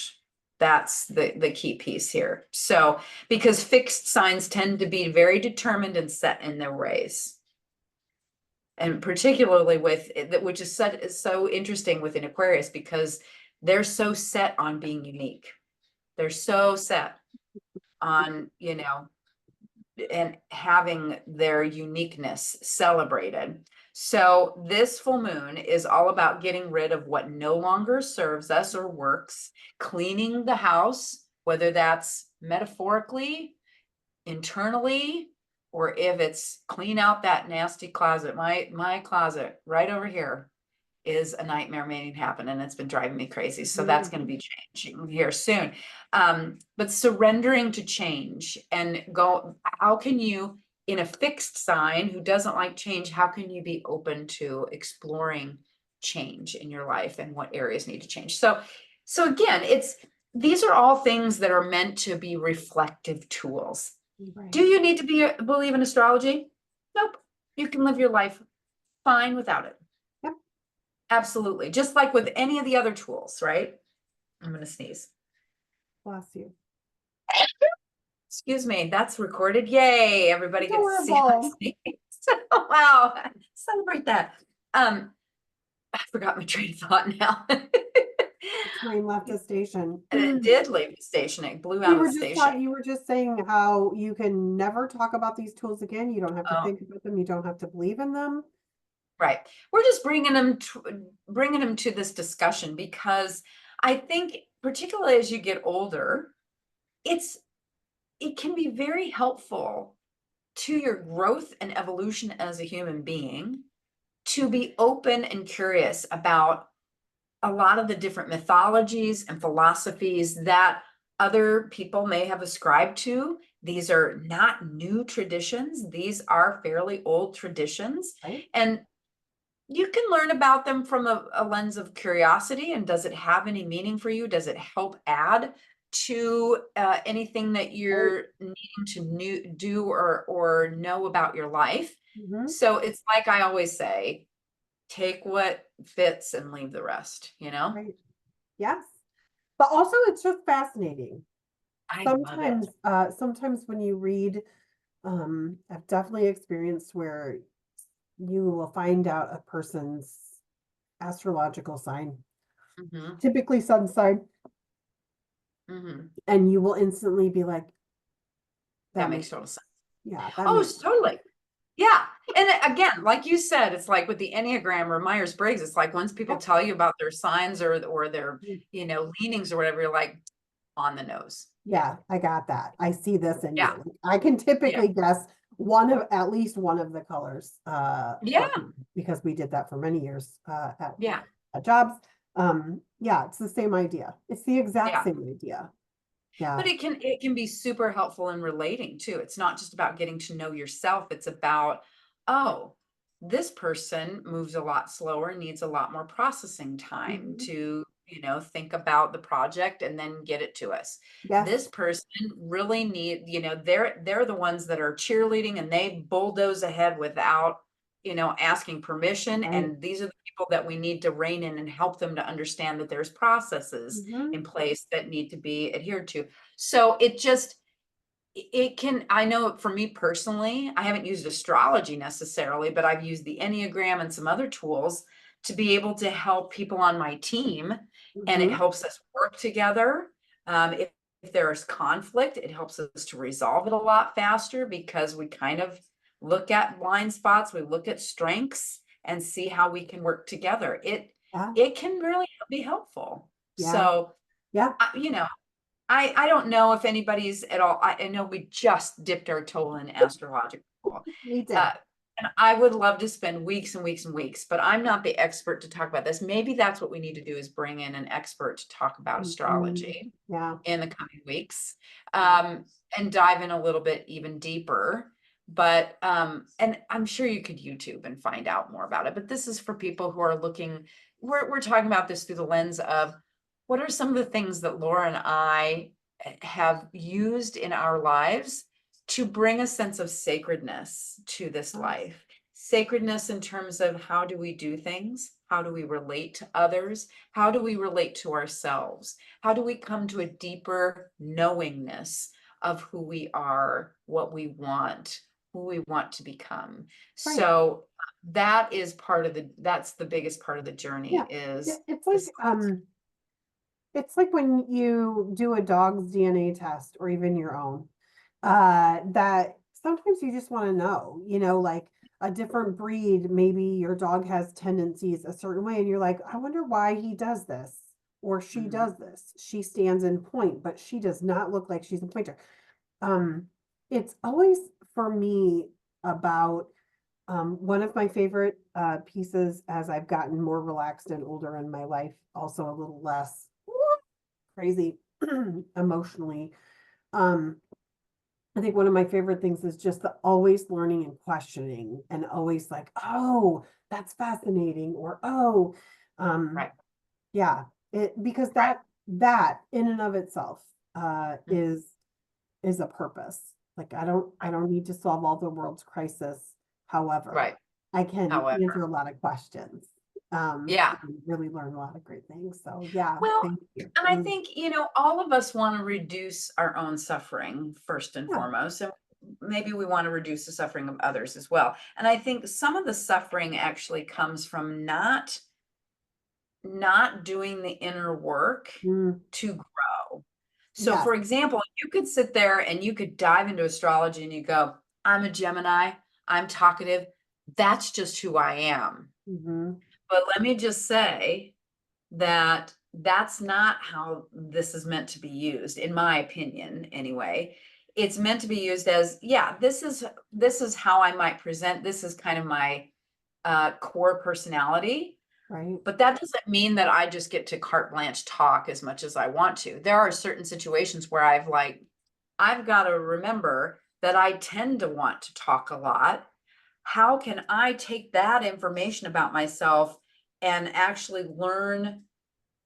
That's the key piece here. So, because fixed signs tend to be very determined and set in their ways. And particularly which is so interesting within Aquarius, because they're so set on being unique. They're so set on, and having their uniqueness celebrated. So this full moon is all about getting rid of what no longer serves us or works, cleaning the house, whether that's metaphorically, internally, or if it's clean out that nasty closet. My closet right over here is a nightmare waiting to happen, and it's been driving me crazy. So that's going to be changing here soon. But surrendering to change and how can you, in a fixed sign who doesn't like change, how can you be open to exploring change in your life and what areas need to change? So again, these are all things that are meant to be reflective tools. Do Right. you need to believe in astrology? Nope. You can live your life fine without it. Yep. Absolutely. Just like with any of the other tools, right? I'm going to sneeze. Bless you. Excuse me. That's recorded. Yay. Everybody gets to see how I Adorable. sneeze. Wow. Celebrate that. Um, I forgot my train of thought now. The train left the station. And it did leave the station. It blew out You of were the just station. talking, you were just saying how you can never talk about these tools again. You don't have to Oh, think about them. You don't have to believe in them. right. We're just bringing them to this discussion because I think, particularly as you get older, it's it can be very helpful to your growth and evolution as a human being to be open and curious about a lot of the different mythologies and philosophies that other people may have ascribed to. These are not new traditions, these are fairly old traditions. Right? And you can learn about them from a lens of curiosity. And does it have any meaning for you? Does it help add to anything that Right. you're needing to do or know about your life? Hmm. So it's like I always say, take what fits and leave the rest, you know? Right. Yes. But also it's just fascinating. I love it. Sometimes when you read, I've definitely experienced where you will find out a person's astrological sign, Hmm. typically sun sign, Hmm. and you will instantly be like, That that makes makes total sense. yeah, that Oh, makes totally. Yeah. And again, like you said, it's like with the Enneagram or Myers-Briggs, it's like once people yep. tell you about their signs or their, Mm, leanings or whatever, you're like on the nose. yeah, I got that. I see this in Yeah. you. Like, I can Yeah. typically guess one of at least one of the colors for Yeah. people because we did that for many years Yeah. at jobs. Yeah, it's the same idea. It's the exact Yeah. same idea. Yeah. But it can be super helpful in relating too. It's not just about getting to know yourself. It's about, oh, this person moves a lot slower, needs a lot more processing time Mhm. to, think about the project and then get it to us. Yes. This person really they're the ones that are cheerleading and they bulldoze ahead without, asking permission. Right. And these are the people that we need to rein in and help them to understand that there's processes Hmm. in place that need to be adhered to. So it can, I know for me personally, I haven't used astrology necessarily, but I've used the Enneagram and some other tools to be able to help people on my team. And it Hmm. helps us work together. If there's conflict, it helps us to resolve it a lot faster because we kind of look at blind spots, we look at strengths and see how we can work together. Yeah. It can really be helpful. Yeah. So, Yeah. I don't know if anybody's at all. I know we just dipped our toe in astrological. We did. Uh, and I would love to spend weeks and weeks and weeks, but I'm not the expert to talk about this. Maybe that's what we need to do is bring in an expert to talk about Mhm. astrology Yeah. in the coming weeks, Yeah. and dive in a little bit even deeper. But and I'm sure you could YouTube and find out more about it. But this is for people who are looking. We're talking about this through the lens of what are some of the things that Laura and I have used in our lives to bring a sense of sacredness to this Yes. life. Sacredness in terms of how do we do things? How do we relate to others? How do we relate to ourselves? How do we come to a deeper knowingness of who we are, what we want, who we want to become? Right. So that's the biggest part of the Yeah. journey Yeah. is It's this. it's like when you do a dog's DNA test or even your own, that sometimes you just want to know, like a different breed, maybe your dog has tendencies a certain way, and you're like, I wonder why he does this or she Mhm. does this. She stands in point, but she does not look like she's a pointer. Um, it's always for me about one of my favorite pieces as I've gotten more relaxed and older in my life, also a little less crazy emotionally. Um, I think one of my favorite things is just the always learning and questioning and always like, oh, that's fascinating, or oh, um, Right, yeah, because right. that in and of itself Mhm. is a purpose. Like I don't need to solve all the world's crisis. However, Right. I can answer However, a lot of questions. yeah. And really learn a lot of great things. So yeah, Well, thank you. and I think, all of us want to reduce our own suffering first and Yeah, foremost. And maybe we want to reduce the suffering of others as well. And I think some of the suffering actually comes from not doing the inner work Mm, to grow. So yes. for example, you could sit there and you could dive into astrology and you go, I'm a Gemini, I'm talkative, that's just who I am. Hmm. But let me just say that that's not how this is meant to be used, in my opinion, anyway. It's meant to be used as, yeah, this is how I might present. This is kind of my core personality. Right. But that doesn't mean that I just get to carte blanche talk as much as I want to. There are certain situations where I've got to remember that I tend to want to talk a lot. How can I take that information about myself and actually learn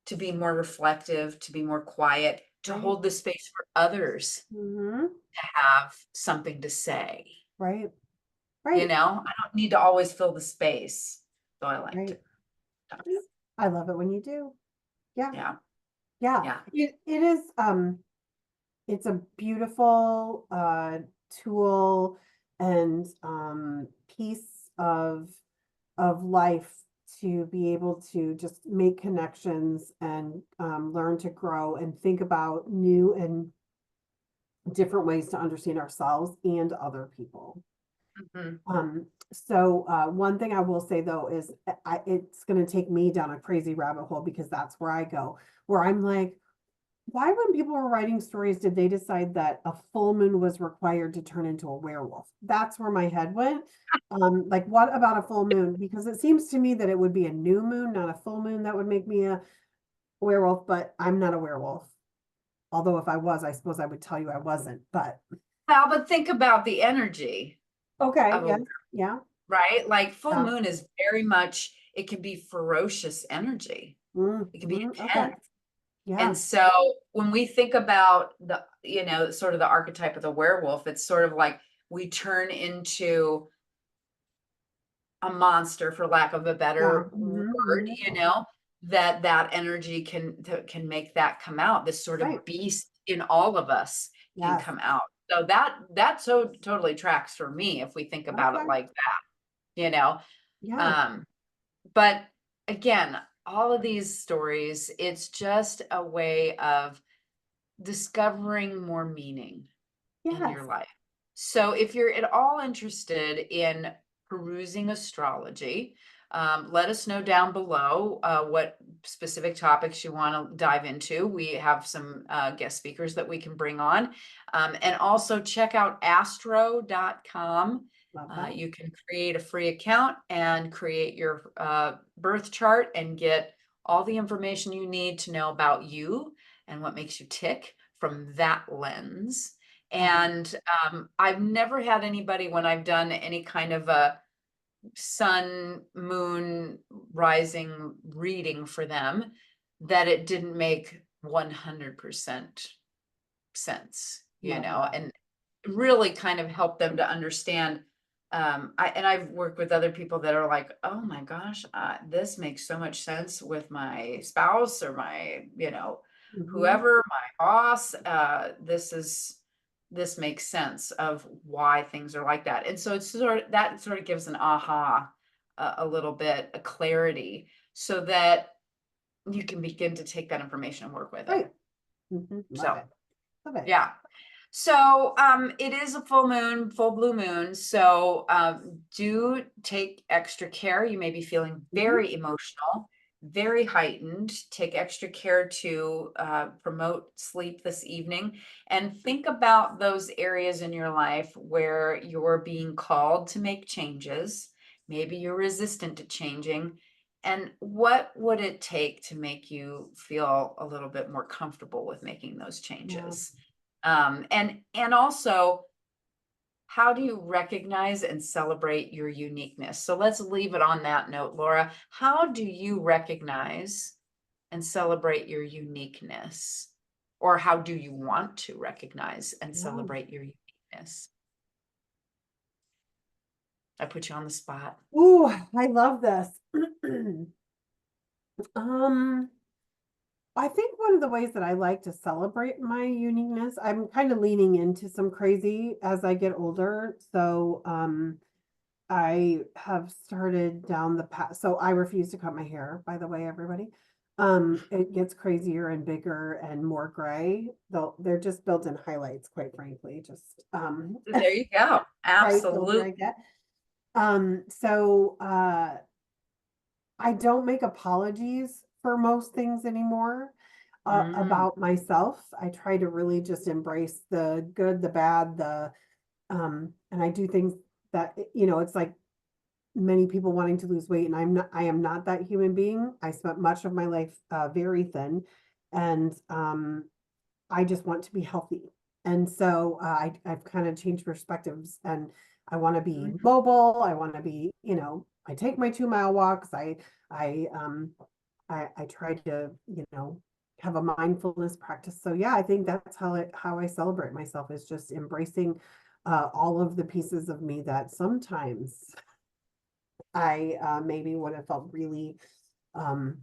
to be more reflective, to be more quiet, to Right. hold the space for others Hmm. to have something to say? Right. You Right. know, I don't need to always fill the space. So I like to Right. talk. I love it when you do. Yeah. Yeah. Yeah. Yeah. It is it's a beautiful tool and piece of life to be able to just make connections and learn to grow and think about new and different ways to understand ourselves and other people. Mhm. So one thing I will say though is it's going to take me down a crazy rabbit hole because that's where I go, where I'm like, why, when people were writing stories, did they decide that a full moon was required to turn into a werewolf? That's where my head went. Like, what about a full moon? Because it seems to me that it would be a new moon, not a full moon, that would make me a werewolf, but I'm not a werewolf. Although if I was, I suppose I would tell you I wasn't, but Well, but think about the energy okay, of a, yes, yeah, right? Like full yeah. moon is very much, it can be ferocious energy. It can be Okay, intense. yeah, And so when we think about sort of the archetype of the werewolf, it's sort of like we turn into a monster, for lack of a yeah, better word, that energy can make that come out. This sort right, of beast in all of us can yes, come out. So that so totally tracks for me if we think about it okay, like that, you know. yeah, Um, but again, all of these stories, it's just a way of discovering more meaning in your yes, life. So if you're at all interested in perusing astrology, let us know down below what specific topics you want to dive into. We have some guest speakers that we can bring on. And also check out astro.com. love that. You can create a free account and create your birth chart and get all the information you need to know about you and what makes you tick from that lens. Love it. And I've never had anybody, when I've done any kind of a sun, moon, rising reading for them, that it didn't make 100% sense, Love that. and really kind of help them to understand. I've worked with other people that are like, oh my gosh, this makes so much sense with my spouse or my, Mhm. whoever, my boss. This makes sense of why things are like that. And so it's sort of gives an aha, a little bit, a clarity, so that you can begin to take that information and work with it. Right. Love So, it. Love it. yeah. So it is a full moon, full blue moon. So do take extra care. You may be feeling Mhm. very emotional, very heightened. Take extra care to promote sleep this evening. And think about those areas in your life where you're being called to make changes. Maybe you're resistant to changing. And what would it take to make you feel a little bit more comfortable with making those Yeah. changes? And also, how do you recognize and celebrate your uniqueness? So let's leave it on that note, Laura. How do you recognize and celebrate your uniqueness? Or how do you want to recognize and Yeah. celebrate your uniqueness? I put you on the spot. Ooh, I love this. Um, I think one of the ways that I like to celebrate my uniqueness, I'm kind of leaning into some crazy as I get older. So, I have started down the path. So I refuse to cut my hair, by the way, everybody. It gets crazier and bigger and more gray. Though they're just built-in highlights, quite frankly. Just There you go. bright filter Absolutely. I get. So I don't make apologies for most things anymore Mm, about myself. I try to really just embrace the good, the bad, and I do things that, it's like many people wanting to lose weight, and I am not that human being. I spent much of my life very thin, and I just want to be healthy. And so I've kind of changed perspectives, and I want to be mm. mobile. I want to be, I take my 2 mile walks. I, um, I try to, have a mindfulness practice. So yeah, I think that's how I celebrate myself, is just embracing all of the pieces of me that sometimes I maybe would have felt really um,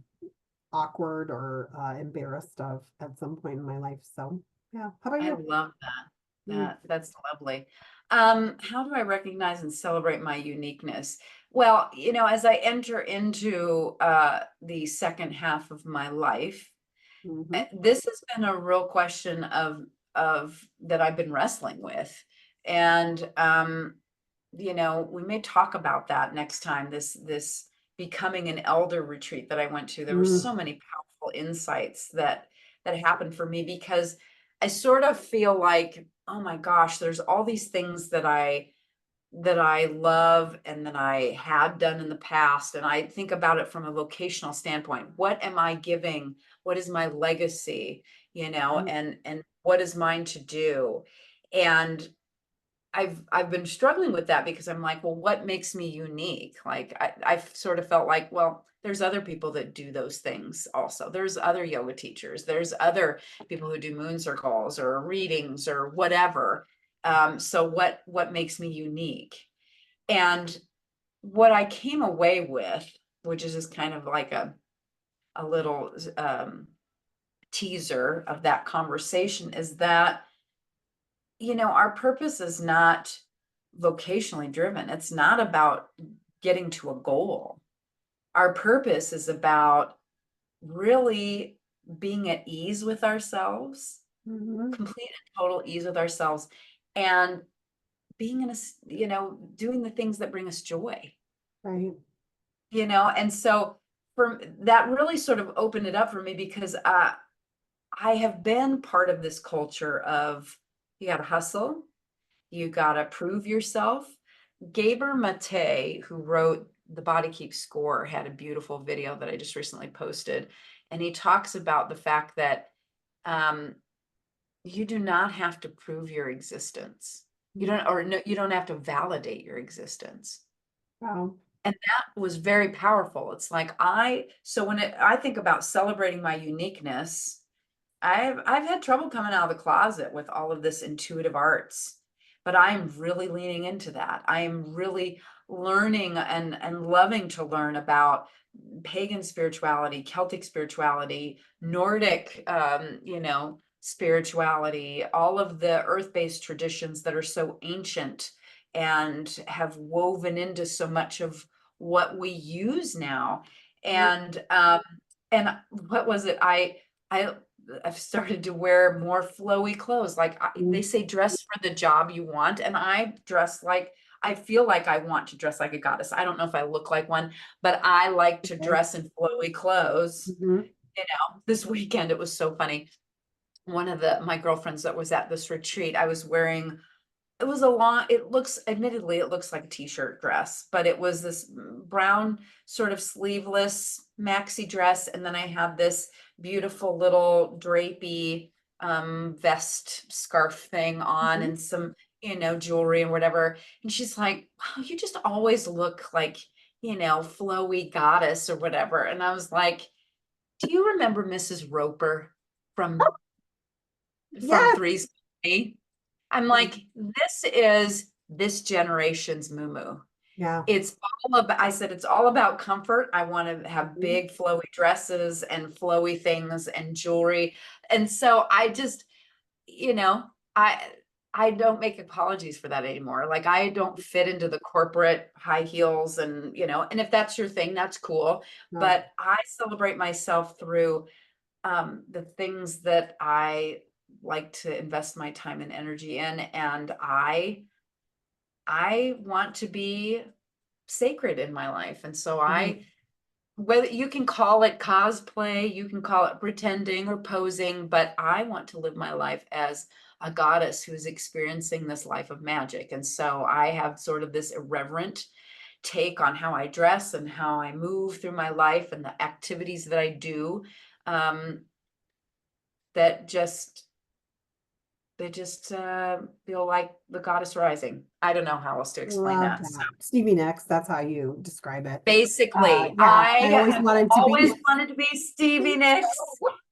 awkward or embarrassed of at some point in my life. So yeah, how about I you? love that. Mm, That's lovely. How do I recognize and celebrate my uniqueness? Well, as I enter into the second half of my life, mhm, this has been a real question of that I've been wrestling with. And we may talk about that next time, this becoming an elder retreat that I went to. There were mm, so many powerful insights that happened for me, because I sort of feel like, oh my gosh, there's all these things that I love and that I had done in the past. And I think about it from a vocational standpoint. What am I giving? What is my legacy? mm, And what is mine to do? And I've been struggling with that, because I'm like, well, what makes me unique? Like I've sort of felt like, well, there's other people that do those things also. There's other yoga teachers, there's other people who do moon circles or readings or whatever. So what makes me unique? And what I came away with, which is just kind of like a little teaser of that conversation, is that our purpose is not vocationally driven. It's not about getting to a goal. Our purpose is about really being at ease with ourselves, mhm, complete and total ease with ourselves, and being doing the things that bring us joy, right. and so from that really sort of opened it up for me, because I have been part of this culture of, you got to hustle, you got to prove yourself. Gaber Mate, who wrote The Body Keeps Score, had a beautiful video that I just recently posted. And he talks about the fact that um, you do not have to prove your existence. You Mm, don't, or no, you don't have to validate your existence. wow. And that was very powerful. It's like so when I think about celebrating my uniqueness, I've had trouble coming out of the closet with all of this intuitive arts, but I am really leaning into that. I am really learning and loving to learn about pagan spirituality, Celtic spirituality, Nordic, spirituality, all of the earth-based traditions that are so ancient and have woven into so much of what we use now. Right. And what was it? I I've started to wear more flowy clothes. Like they Mm, say, dress for the job you want, and I feel like I want to dress like a goddess. I don't know if I look like one, but I like to okay. dress in flowy clothes. Mhm, This weekend it was so funny. One of my girlfriends that was at this retreat, I was wearing, it was a long, admittedly, it looks like a t-shirt dress, but it was this brown sort of sleeveless maxi dress. And then I had this beautiful little drapey vest scarf thing on, mhm. and some, jewelry and whatever. And she's like, wow, you just always look like, flowy goddess or whatever. And I was like, do you remember Mrs. Roper from Yes. Three's Company? I'm Yes. like, this is this generation's Moo. Yeah. It's all about, I said, it's all about comfort. I want to have Mhm. big flowy dresses and flowy things and jewelry. And so I just, you know, I I don't make apologies for that anymore. Like I don't fit into the corporate high heels and, and if that's your thing, that's cool. No. But I celebrate myself through the things that I like to invest my time and energy in. And I want to be sacred in my life. And so Mhm. whether you can call it cosplay, you can call it pretending or posing, but I want to live my life as a goddess who's experiencing this life of magic. And so I have sort of this irreverent take on how I dress and how I move through my life and the activities that I do, um, that just they just feel like the goddess rising. I don't know how else to explain Love that. So that. Stevie Nicks, that's how you describe it. basically, Yeah, I I always have wanted to be. always wanted to be Stevie Nicks,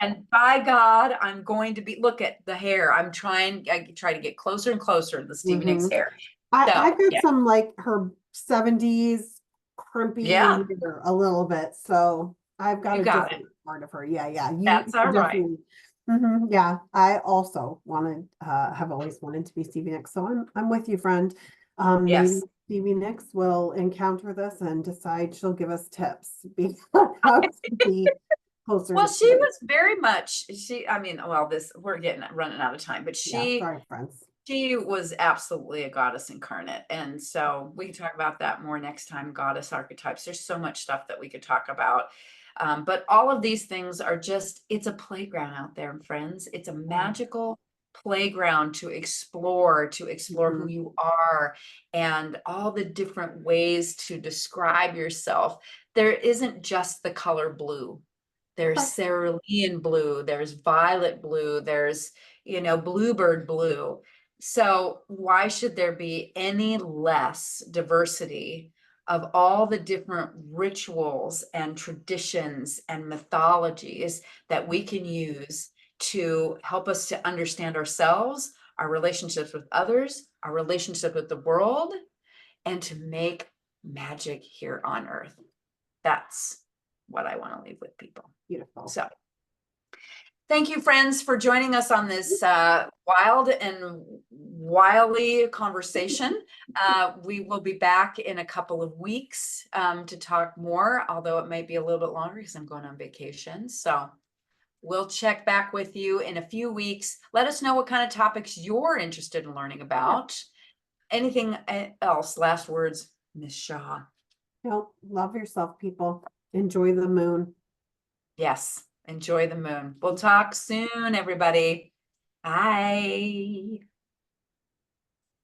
and by God, I'm going to be. Look at the hair. I try to get closer and closer to the Stevie Nicks Hmm. hair. I've So got yeah, some like her 70s crimpy yeah, hair a little bit, so I've got you a got it. different part of her. Yeah, yeah. You That's all right. definitely. Yeah, I also have always wanted to be Stevie Nicks, so I'm with you, friend. Maybe Yes. Stevie Nicks will encounter this and decide she'll give us tips because how to be closer Well, to she Stevie. was very much. I mean, well, this we're getting running out of time, but Yeah, sorry, friends. she was absolutely a goddess incarnate. And so we can talk about that more next time, goddess archetypes. There's so much stuff that we could talk about. But all of these things are just, it's a playground out there, friends. It's a Yeah. magical playground to explore who Mhm. you are and all the different ways to describe yourself. There isn't just the color blue. There's Okay. cerulean blue, there's violet blue, there's, bluebird blue. So why should there be any less diversity of all the different rituals and traditions and mythologies that we can use to help us to understand ourselves, our relationships with others, our relationship with the world, and to make magic here on earth? That's what I want to leave with people. Beautiful. So thank you, friends, for joining us on this wild and wily conversation. We will be back in a couple of weeks to talk more, although it might be a little bit longer because I'm going on vacation. So we'll check back with you in a few weeks. Let us know what kind of topics you're interested in learning Yeah. about. Anything else? Last words, Miss Shaw. Love yourself, people. Enjoy the moon. Yes, enjoy the moon. We'll talk soon, everybody. Bye.